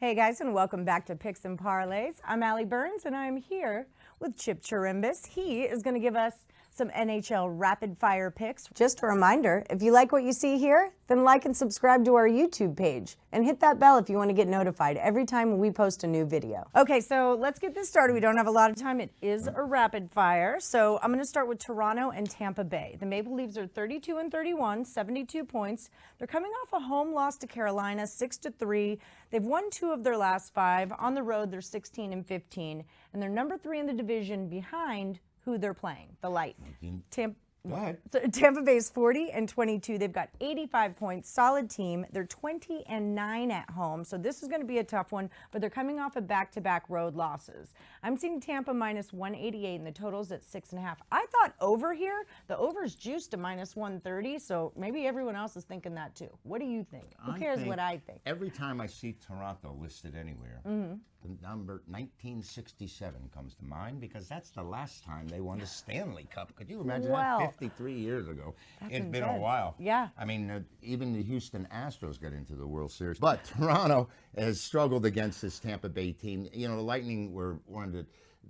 Hey guys, and welcome back to Picks and Parlays. I'm Allie Burns, and I'm here with Chip Chirimbes. He is going to give us some NHL rapid fire picks. Just a reminder, if you like what you see here, then like and subscribe to our YouTube page and hit that bell if you want to get notified every time we post a new video. Okay, so let's get this started. We don't have a lot of time. It is a rapid fire. So I'm going to start with Toronto and Tampa Bay. The Maple Leafs are 32-31, 72 points. They're coming off a home loss to Carolina, 6-3. They've won 2 of their last 5. On the road, they're 16-15, and they're number 3 in the division behind who they're playing, the Lightning. Tampa Bay is 40-22. They've got 85 points, solid team. They're 20-9 at home, so this is going to be a tough one, but they're coming off of back-to-back road losses. I'm seeing Tampa minus 188, and the total's at 6.5. I thought over here, the over's juiced to minus 130, so maybe everyone else is thinking that too. What do you think? Who cares what I think? Every time I see Toronto listed anywhere, the number 1967 comes to mind because that's the last time they won the Stanley Cup. Could you imagine that? 53 years ago. It's been a while. Yeah. I mean, even the Houston Astros got into the World Series. But Toronto has struggled against this Tampa Bay team. You know, the Lightning were one of the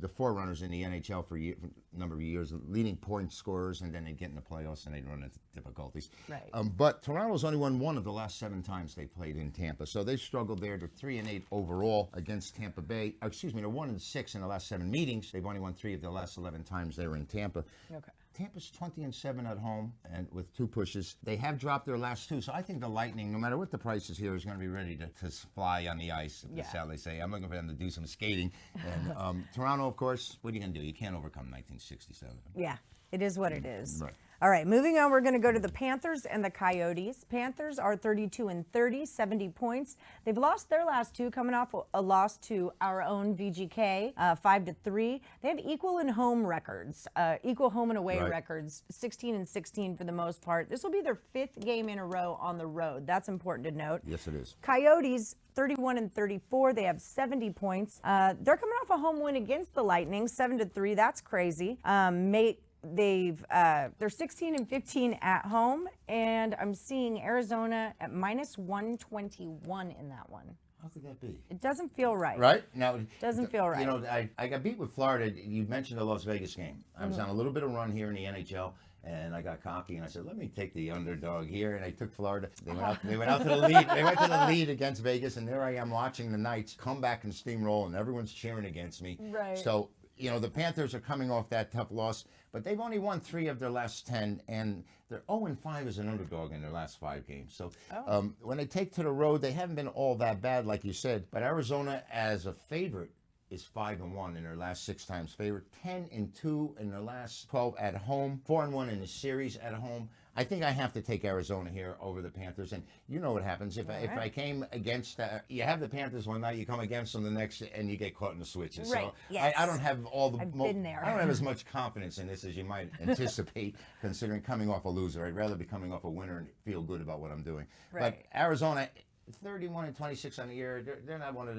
forerunners in the NHL for a number of years, leading point scorers, and then they'd get in the playoffs and they'd run into difficulties. Right. But Toronto's only won 1 of the last 7 times they played in Tampa, so they've struggled there. They're 3-8 overall against Tampa Bay. They're 1-6 in the last 7 meetings. They've only won 3 of the last 11 times they were in Tampa. Okay. Tampa's 20-7 at home and with 2 pushes. They have dropped their last 2, so I think the Lightning, no matter what the price is here, is going to be ready to fly on the ice. That's how they say. I'm looking for them to do some skating. And Toronto, of course, what are you going to do? You can't overcome 1967. Yeah, it is what it is. Right. All right, moving on, we're going to go to the Panthers and the Coyotes. Panthers are 32-30, 70 points. They've lost their last 2, coming off a loss to our own VGK, 5-3. They have equal and home records, equal home and away records, 16-16 for the most part. This will be their 5th game in a row on the road. That's important to note. Yes, it is. Coyotes, 31-34. They have 70 points. They're coming off a home win against the Lightning, 7-3. That's crazy. They're 16-15 at home, and I'm seeing Arizona at minus 121 in that one. How could that be? It doesn't feel right. Right? Now, doesn't feel right. You know, I got beat with Florida. You mentioned the Las Vegas game. I was on a little bit of run here in the NHL, and I got cocky, and I said, let me take the underdog here, and I took Florida. They went out to the lead. They went to the lead against Vegas, and there I am watching the Knights come back and steamroll, and everyone's cheering against me. Right. So, you know, the Panthers are coming off that tough loss, but they've only won 3 of their last 10, and they're 0-5 as an underdog in their last 5 games. So when they take to the road, they haven't been all that bad, like you said. But Arizona, as a favorite, is 5-1 in their last 6 times favorite, 10-2 in their last 12 at home, 4-1 in the series at home. I think I have to take Arizona here over the Panthers, and you know what happens if I came against you have the Panthers one night, you come against them the next, and you get caught in the switches. Right. So Yes. I don't have all the. I've been there. I don't have as much confidence in this as you might anticipate, considering coming off a loser. I'd rather be coming off a winner and feel good about what I'm doing. Right. But Arizona, 31-26 on the year. They're not one of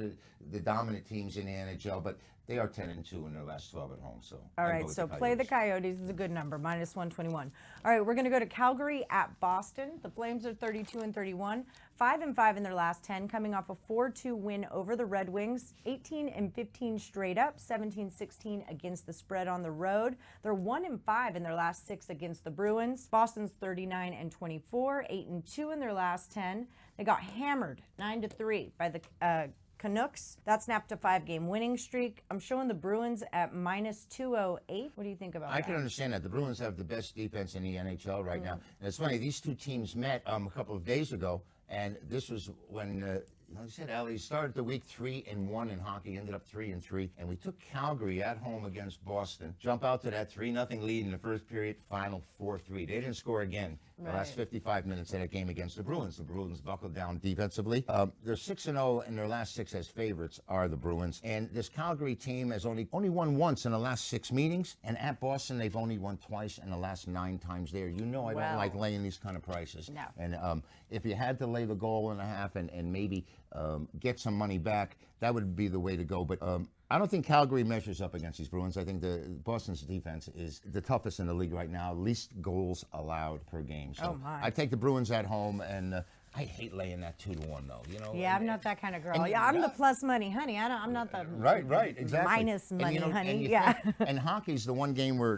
the dominant teams in the NHL, but they are 10-2 in their last 12 at home. So all right, so play the Coyotes is a good number, minus 121. All right, we're going to go to Calgary at Boston. The Flames are 32-31, 5-5 in their last 10, coming off a 4-2 win over the Red Wings, 18-15 straight up, 17-16 against the spread on the road. They're 1-5 in their last 6 against the Bruins. Boston's 39-24, 8-2 in their last 10. They got hammered 9-3 by the Canucks. That snapped a 5-game winning streak. I'm showing the Bruins at minus 208. What do you think about that? I can understand that. The Bruins have the best defense in the NHL right now. And it's funny, these 2 teams met a couple of days ago, and this was when, like I said, Allie started the week 3-1 in hockey, ended up 3-3, and we took Calgary at home against Boston, jump out to that 3-0 lead in the first period, final 4-3. They didn't score again. The last 55 minutes of that game against the Bruins. The Bruins buckled down defensively. They're 6-0, and their last 6 as favorites are the Bruins. And this Calgary team has only won once in the last 6 meetings, and at Boston, they've only won twice in the last 9 times there. You know I don't like laying these kind of prices. No. And if you had to lay the goal and a half and maybe get some money back, that would be the way to go. But I don't think Calgary measures up against these Bruins. I think the Boston's defense is the toughest in the league right now, least goals allowed per game. So I take the Bruins at home, and I hate laying that 2-1 though. You know. Yeah, I'm not that kind of girl. and- Yeah, I'm the plus money, honey. I'm not the Right, exactly. minus money, and, honey. And Yeah. And hockey's the one game where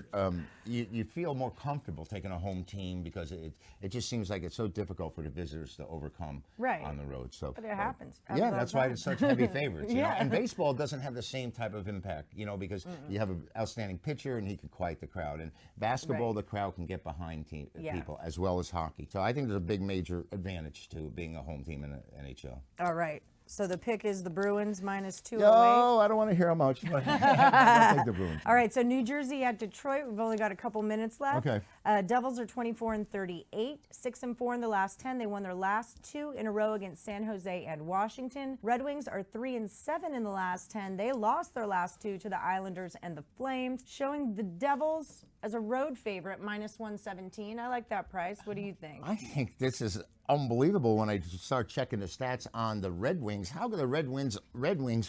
you feel more comfortable taking a home team because it just seems like it's so difficult for the visitors to overcome on the road. So, but it happens. Yeah, that's why it's such heavy favorites. You know? Yeah. And baseball doesn't have the same type of impact, you know, because you have an outstanding pitcher and he can quiet the crowd. And basketball, the crowd can get behind people as well as hockey. So I think there's a big major advantage to being a home team in the NHL. All right. So the pick is the Bruins minus 208. No, I don't want to hear how much. But I'll take the Bruins. All right, so New Jersey at Detroit. We've only got a couple minutes left. Okay. Devils are 24-38, 6-4 in the last 10. They won their last 2 in a row against San Jose and Washington. Red Wings are 3-7 in the last 10. They lost their last 2 to the Islanders and the Flames, showing the Devils as a road favorite minus 117. I like that price. What do you think? I think this is unbelievable when I start checking the stats on the Red Wings. How could the Red Wings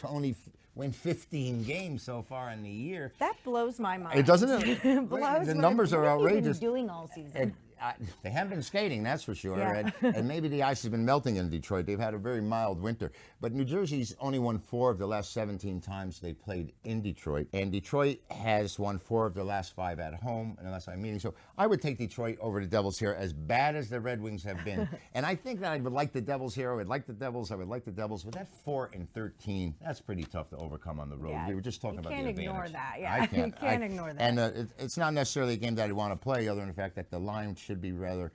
only win 15 games so far in the year? That blows my mind. It doesn't. It blows the my- numbers are what have you been outrageous. doing all season? They haven't been skating, that's for sure. Yeah. And maybe the ice has been melting in Detroit. They've had a very mild winter. But New Jersey's only won 4 of the last 17 times they played in Detroit. And Detroit has won 4 of the last 5 at home in the last 5 meetings. So I would take Detroit over the Devils here, as bad as the Red Wings have been. And I think that I would like the Devils here. I would like the Devils. But that 4-13, that's pretty tough to overcome on the road. Yeah, We were just talking about the can't advantage. ignore that. Yeah, I can't. you can't ignore that. And it's not necessarily a game that I want to play, other than the fact that the line should be rather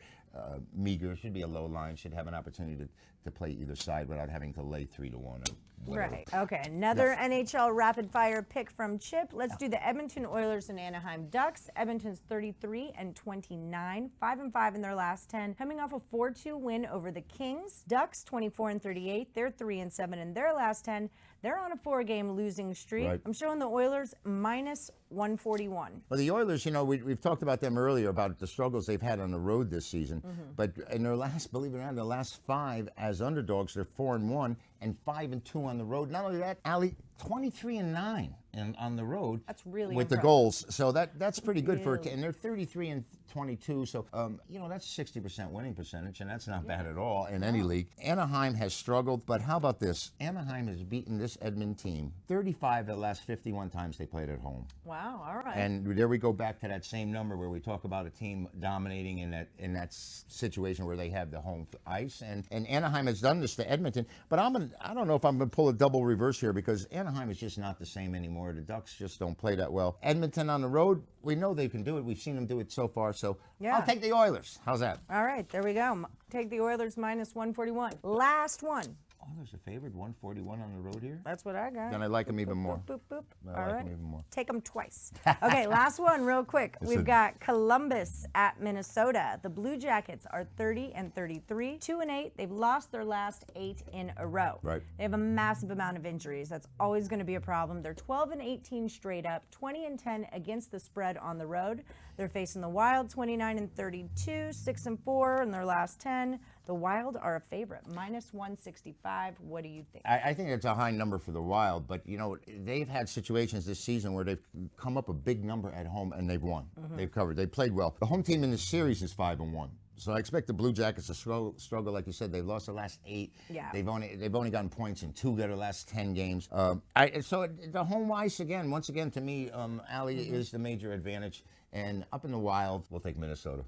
meager. Should be a low line. Should have an opportunity to play either side without having to lay 3-1 or whatever. Right. Okay. Another NHL rapid fire pick from Chip. Let's do the Edmonton Oilers and Anaheim Ducks. Edmonton's 33-29, 5-5 in their last 10, coming off a 4-2 win over the Kings. Ducks 24-38. They're 3-7 in their last 10. They're on a 4-game losing streak. Right. I'm showing the Oilers minus 141. Well, the Oilers, you know, we've talked about them earlier about the struggles they've had on the road this season. But in their last, believe it or not, their last 5 as underdogs, they're 4-1 and 5-2 on the road. Not only that, Allie, 23-9 on the road. That's really with the impressive. goals. So that's pretty good for a Really. team. And they're 33-22. So you know, that's 60% winning percentage, and that's not bad at all in any league. Anaheim has struggled, but how about this? Anaheim has beaten this Edmonton team 35 of the last 51 times they played at home. Wow. All right. And there we go back to that same number where we talk about a team dominating in that situation where they have the home ice. And Anaheim has done this to Edmonton. But I don't know if I'm going to pull a double reverse here, because Anaheim is just not the same anymore. The Ducks just don't play that well. Edmonton on the road, we know they can do it. We've seen them do it so far. So I'll take the Oilers. How's that? All right. There we go. Take the Oilers minus 141. Last one. Oilers are favored 141 on the road here. That's what I got. Then I like them even more. Boop, boop, boop. I All like right. them even more. Take them twice. Okay, last one real quick. We've got Columbus at Minnesota. The Blue Jackets are 30-33, 2-8. They've lost their last 8 in a row. Right. They have a massive amount of injuries. That's always going to be a problem. They're 12-18 straight up, 20-10 against the spread on the road. They're facing the Wild, 29-32, 6-4 in their last 10. The Wild are a favorite, minus 165. What do you think? I think it's a high number for the Wild, but you know, they've had situations this season where they've come up a big number at home and they've won. They've covered. They played well. The home team in the series is 5-1. So I expect the Blue Jackets to struggle, like you said. They've lost the last 8. Yeah. They've only gotten points in 2 of their last 10 games. The home ice again, once again, to me, Allie is the major advantage. And up in the Wild, we'll take Minnesota.